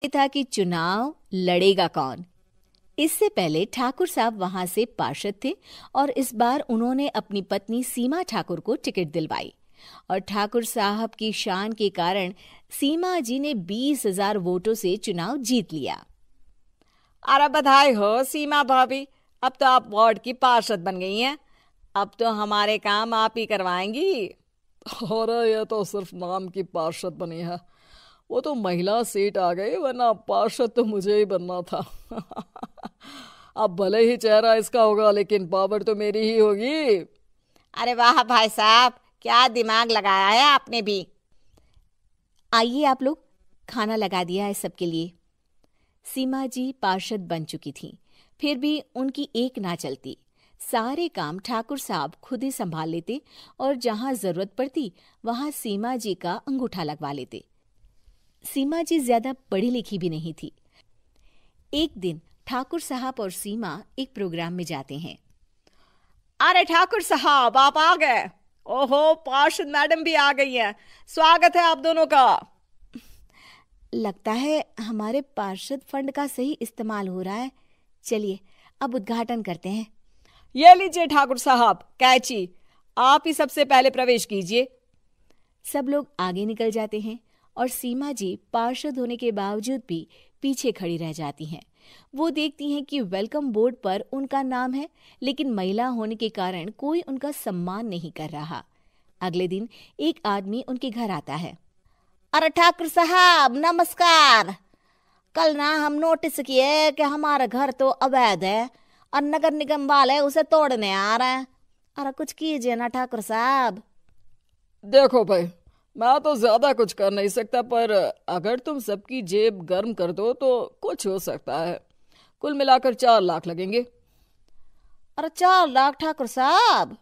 था कि चुनाव लड़ेगा कौन। इससे पहले ठाकुर साहब वहां से पार्षद थे और इस बार उन्होंने अपनी पत्नी सीमा ठाकुर को टिकट दिलवाई और ठाकुर साहब की शान के कारण सीमा जी ने 20,000 वोटों से चुनाव जीत लिया। अरे बधाई हो सीमा भाभी, अब तो आप वार्ड की पार्षद बन गई हैं। अब तो हमारे काम आप ही करवाएंगी। अरे ये तो सिर्फ नाम की पार्षद बनी है, वो तो महिला सीट आ गई, वरना पार्षद तो मुझे ही बनना था। अब भले ही चेहरा इसका होगा लेकिन पावर तो मेरी ही होगी। अरे वाह भाई साहब, क्या दिमाग लगाया है आपने भी। आइए आप लोग, खाना लगा दिया है सबके लिए। सीमा जी पार्षद बन चुकी थीं, फिर भी उनकी एक ना चलती। सारे काम ठाकुर साहब खुद ही संभाल लेते और जहां जरूरत पड़ती वहां सीमा जी का अंगूठा लगवा लेते। सीमा जी ज्यादा पढ़ी लिखी भी नहीं थी। एक दिन ठाकुर साहब और सीमा एक प्रोग्राम में जाते हैं। अरे ठाकुर साहब, आप आ गए। ओहो, पार्षद मैडम भी आ गई हैं। स्वागत है आप दोनों का। लगता है हमारे पार्षद फंड का सही इस्तेमाल हो रहा है। चलिए अब उद्घाटन करते हैं। ये लीजिए ठाकुर साहब कैची, आप ही सबसे पहले प्रवेश कीजिए। सब लोग आगे निकल जाते हैं और सीमा जी पार्षद होने के बावजूद भी पीछे खड़ी रह जाती हैं। वो देखती हैं कि वेलकम बोर्ड पर उनका नाम है, लेकिन महिला होने के कारण कोई उनका सम्मान नहीं कर रहा। अगले दिन एक आदमी उनके घर आता है। अरे ठाकुर साहब नमस्कार। कल ना हम नोटिस किए कि हमारा घर तो अवैध है और नगर निगम वाले उसे तोड़ने आ रहे हैं। अरे कुछ कीजिए ना ठाकुर साहब। देखो भाई, मैं तो ज्यादा कुछ कर नहीं सकता, पर अगर तुम सबकी जेब गर्म कर दो तो कुछ हो सकता है। कुल मिलाकर 4 लाख लगेंगे। अरे 4 लाख ठाकुर साहब?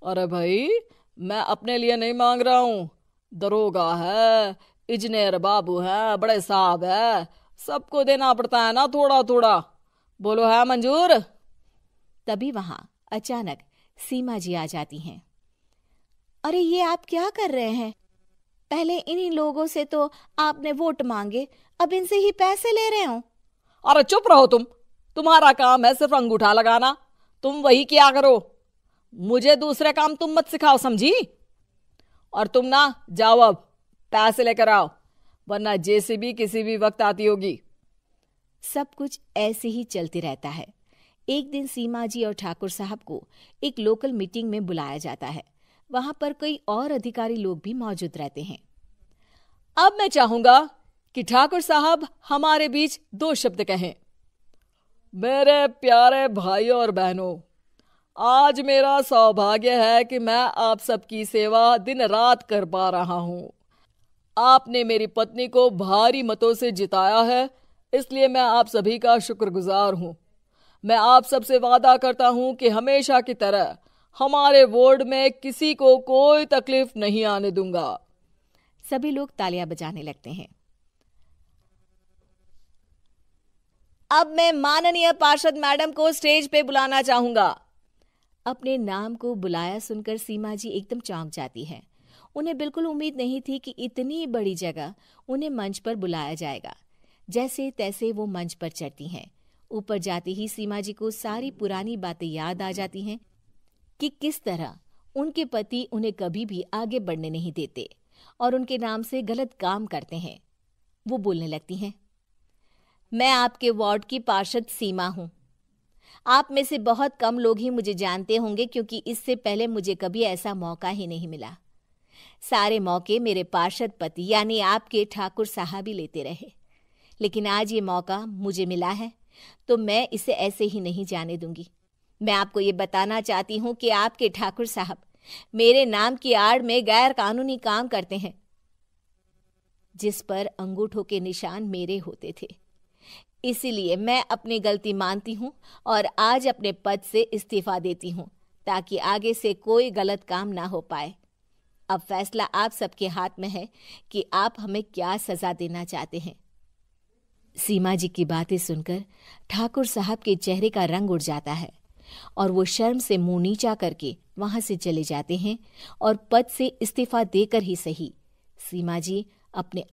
अरे भाई, मैं अपने लिए नहीं मांग रहा हूँ। दरोगा है, इंजीनियर बाबू है, बड़े साहब है, सबको देना पड़ता है ना थोड़ा थोड़ा। बोलो है मंजूर? तभी वहां अचानक सीमा जी आ जाती हैं। अरे ये आप क्या कर रहे हैं? पहले इन्हीं लोगों से तो आपने वोट मांगे, अब इनसे ही पैसे ले रहे हो। अरे चुप रहो तुम, तुम्हारा काम है सिर्फ अंगूठा लगाना, तुम वही किया करो। मुझे दूसरे काम तुम मत सिखाओ, समझी? और तुम ना जाओ, अब पैसे लेकर आओ, वरना जेसीबी किसी भी वक्त आती होगी। सब कुछ ऐसे ही चलते रहता है। एक दिन सीमा जी और ठाकुर साहब को एक लोकल मीटिंग में बुलाया जाता है। वहां पर कई और अधिकारी लोग भी मौजूद रहते हैं। अब मैं चाहूंगा कि ठाकुर साहब हमारे बीच 2 शब्द कहें। मेरे प्यारे भाइयों और बहनों, आज मेरा सौभाग्य है कि मैं आप सबकी सेवा दिन रात कर पा रहा हूं। आपने मेरी पत्नी को भारी मतों से जिताया है, इसलिए मैं आप सभी का शुक्रगुजार हूं। मैं आप सबसे वादा करता हूं कि हमेशा की तरह हमारे वार्ड में किसी को कोई तकलीफ नहीं आने दूंगा। सभी लोग तालियां बजाने लगते हैं। अब मैं माननीय पार्षद मैडम को स्टेज पे बुलाना चाहूंगा। अपने नाम को बुलाया सुनकर सीमा जी एकदम चौंक जाती है। उन्हें बिल्कुल उम्मीद नहीं थी कि इतनी बड़ी जगह उन्हें मंच पर बुलाया जाएगा। जैसे तैसे वो मंच पर चढ़ती हैं। ऊपर जाते ही सीमा जी को सारी पुरानी बातें याद आ जाती हैं कि किस तरह उनके पति उन्हें कभी भी आगे बढ़ने नहीं देते और उनके नाम से गलत काम करते हैं। वो बोलने लगती हैं, मैं आपके वार्ड की पार्षद सीमा हूं। आप में से बहुत कम लोग ही मुझे जानते होंगे, क्योंकि इससे पहले मुझे कभी ऐसा मौका ही नहीं मिला। सारे मौके मेरे पार्षद पति यानी आपके ठाकुर साहब ही लेते रहे, लेकिन आज ये मौका मुझे मिला है तो मैं इसे ऐसे ही नहीं जाने दूंगी। मैं आपको ये बताना चाहती हूं कि आपके ठाकुर साहब मेरे नाम की आड़ में गैर कानूनी काम करते हैं, जिस पर अंगूठों के निशान मेरे होते थे। इसीलिए मैं अपनी गलती मानती हूं और आज अपने पद से इस्तीफा देती हूं, ताकि आगे से कोई गलत काम ना हो पाए। अब फैसला आप सबके हाथ में है कि आप हमें क्या सजा देना चाहते हैं। सीमा जी की बातें सुनकर ठाकुर साहब के चेहरे का रंग उड़ जाता है और वो शर्म से मुंह नीचा करके वहां से चले जाते हैं और पद से इस्तीफा देकर ही सही सीमा जी अपने